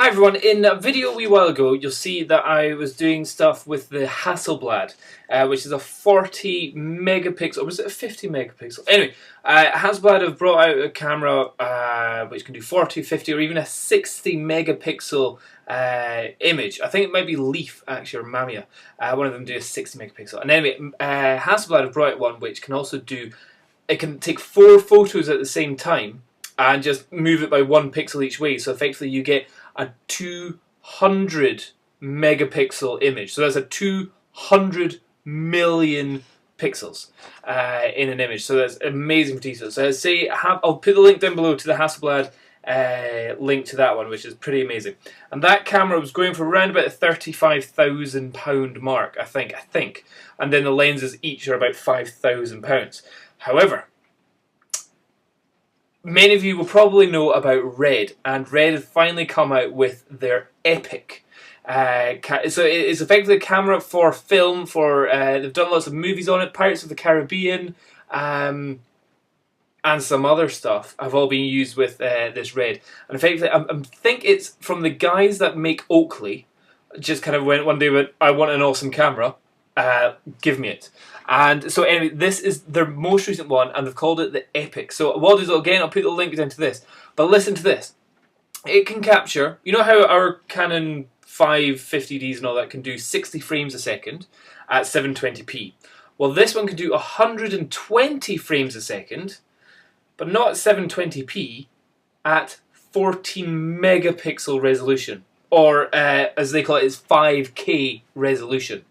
Hi everyone, in a video a wee while ago you'll see that I was doing stuff with the Hasselblad, which is a 40 megapixel, or was it a 50 megapixel? Anyway, Hasselblad have brought out a camera which can do 40, 50 or even a 60 megapixel image. I think it might be Leaf actually, or Mamiya. One of them do a 60 megapixel. And anyway, Hasselblad have brought out one which can also do, it can take 4 photos at the same time and just move it by 1 pixel each way, so effectively you get a 200 megapixel image. So that's a 200 million pixels in an image. So that's amazing for details. So I'll put the link down below to the Hasselblad link to that one, which is pretty amazing. And that camera was going for around about the £35,000 mark, I think. And then the lenses each are about £5,000. However, many of you will probably know about Red, and Red have finally come out with their Epic. So it's effectively a camera for film. They've done lots of movies on it. Pirates of the Caribbean and some other stuff have all been used with this Red. And effectively, I think it's from the guys that make Oakley. Just kind of went one day, I want an awesome camera. Give me it. And so anyway, this is their most recent one, and they've called it the Epic. So what I'll do is, again, I'll put the link down to this, but listen to this. It can capture, you know how our Canon 550Ds and all that can do 60 frames a second at 720p? Well, this one can do 120 frames a second, but not at 720p, at 14 megapixel resolution, or as they call it, is 5K resolution.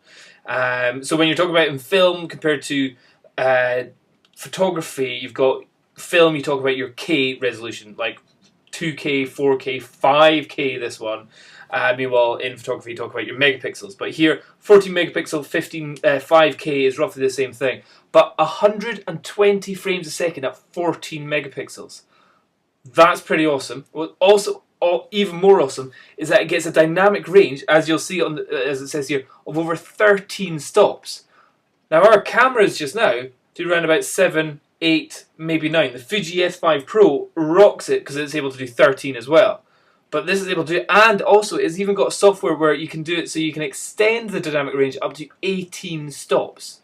So when you're talking about in film compared to photography, you've got film, you talk about your K resolution, like 2K, 4K, 5K this one. Meanwhile, in photography, you talk about your megapixels. But here, 14 megapixel, 5K is roughly the same thing. But 120 frames a second at 14 megapixels. That's pretty awesome. Well, also, even more awesome is that it gets a dynamic range, as you'll see on as it says here, of over 13 stops. Now our cameras just now do around about 7, 8, maybe 9. The Fuji S5 Pro rocks it because it's able to do 13 as well. But this is able to do, and also it's even got software where you can do it so you can extend the dynamic range up to 18 stops.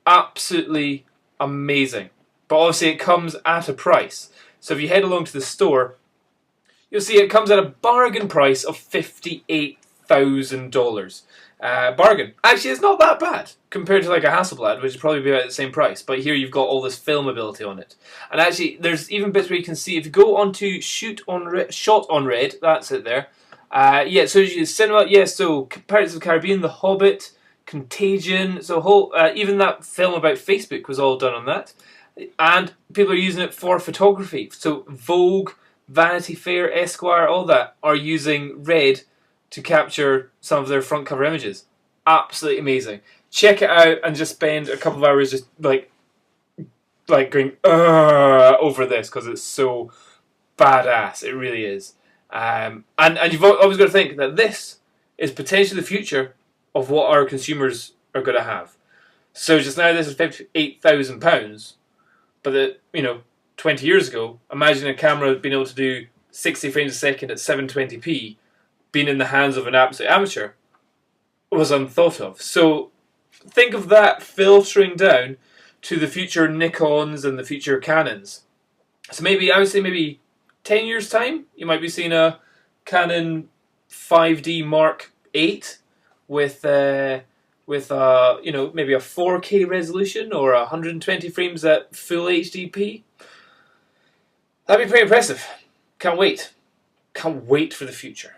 Absolutely amazing. But obviously it comes at a price. So if you head along to the store, you'll see it comes at a bargain price of $58,000. Bargain. Actually, it's not that bad compared to like a Hasselblad, which would probably be about the same price. But here you've got all this film ability on it. And actually, there's even bits where you can see, if you go onto Shot on Red, that's it there. Yeah, so you cinema, yeah, so Pirates of the Caribbean, The Hobbit, Contagion, so even that film about Facebook was all done on that. And people are using it for photography. So Vogue, Vanity Fair, Esquire, all that are using Red to capture some of their front cover images. Absolutely amazing. Check it out and just spend a couple of hours just like going over this because it's so badass. It really is. And you've always got to think that this is potentially the future of what our consumers are going to have. So just now this is £58,000, but that, 20 years ago, imagine a camera being able to do 60 frames a second at 720p, being in the hands of an absolute amateur, was unthought of. So think of that filtering down to the future Nikons and the future Canons. So maybe, I would say maybe 10 years time, you might be seeing a Canon 5D Mark 8 with maybe a 4K resolution or 120 frames at full HDP. That'd be pretty impressive. Can't wait. Can't wait for the future.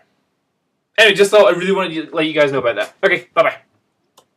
Anyway, just thought I really wanted to let you guys know about that. Okay, bye-bye.